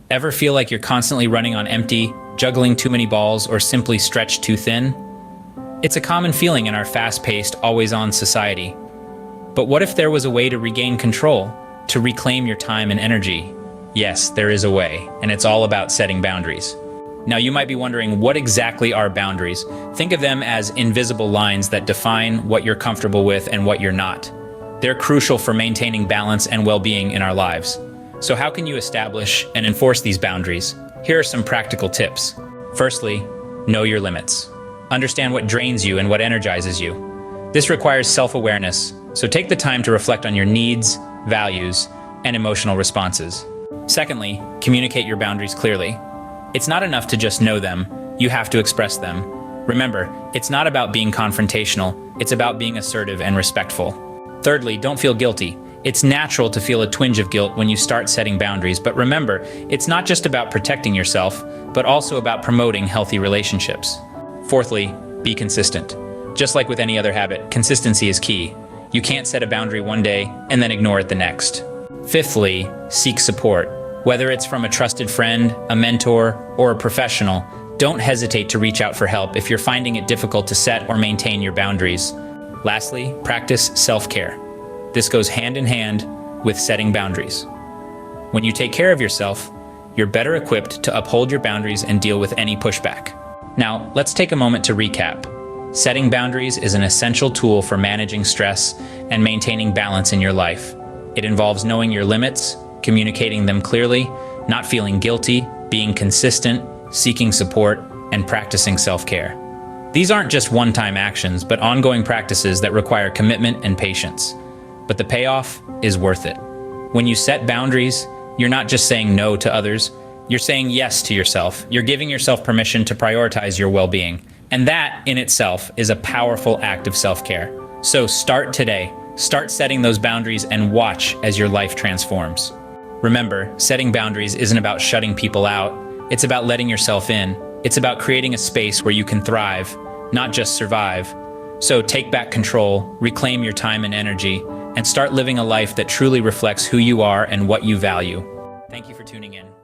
Ever feel like you're constantly running on empty, juggling too many balls, or simply stretched too thin? It's a common feeling in our fast-paced, always-on society. But what if there was a way to regain control, to reclaim your time and energy? Yes, there is a way, and it's all about setting boundaries. Now, you might be wondering, what exactly are boundaries? Think of them as invisible lines that define what you're comfortable with and what you're not. They're crucial for maintaining balance and well-being in our lives. So how can you establish and enforce these boundaries? Here are some practical tips. Firstly, know your limits. Understand what drains you and what energizes you. This requires self-awareness, so take the time to reflect on your needs, values, and emotional responses. Secondly, communicate your boundaries clearly. It's not enough to just know them, you have to express them. Remember, it's not about being confrontational, it's about being assertive and respectful. Thirdly, don't feel guilty. It's natural to feel a twinge of guilt when you start setting boundaries, but remember, it's not just about protecting yourself, but also about promoting healthy relationships. Fourthly, be consistent. Just like with any other habit, consistency is key. You can't set a boundary one day and then ignore it the next. Fifthly, seek support. Whether it's from a trusted friend, a mentor, or a professional, don't hesitate to reach out for help if you're finding it difficult to set or maintain your boundaries. Lastly, practice self-care. This goes hand in hand with setting boundaries. When you take care of yourself, you're better equipped to uphold your boundaries and deal with any pushback. Now, let's take a moment to recap. Setting boundaries is an essential tool for managing stress and maintaining balance in your life. It involves knowing your limits, communicating them clearly, not feeling guilty, being consistent, seeking support, and practicing self-care. These aren't just one-time actions, but ongoing practices that require commitment and patience. But the payoff is worth it. When you set boundaries, you're not just saying no to others, you're saying yes to yourself. You're giving yourself permission to prioritize your well-being. And that, in itself, is a powerful act of self-care. So start today. Start setting those boundaries and watch as your life transforms. Remember, setting boundaries isn't about shutting people out. It's about letting yourself in. It's about creating a space where you can thrive, not just survive. So take back control, reclaim your time and energy, and start living a life that truly reflects who you are and what you value. Thank you for tuning in.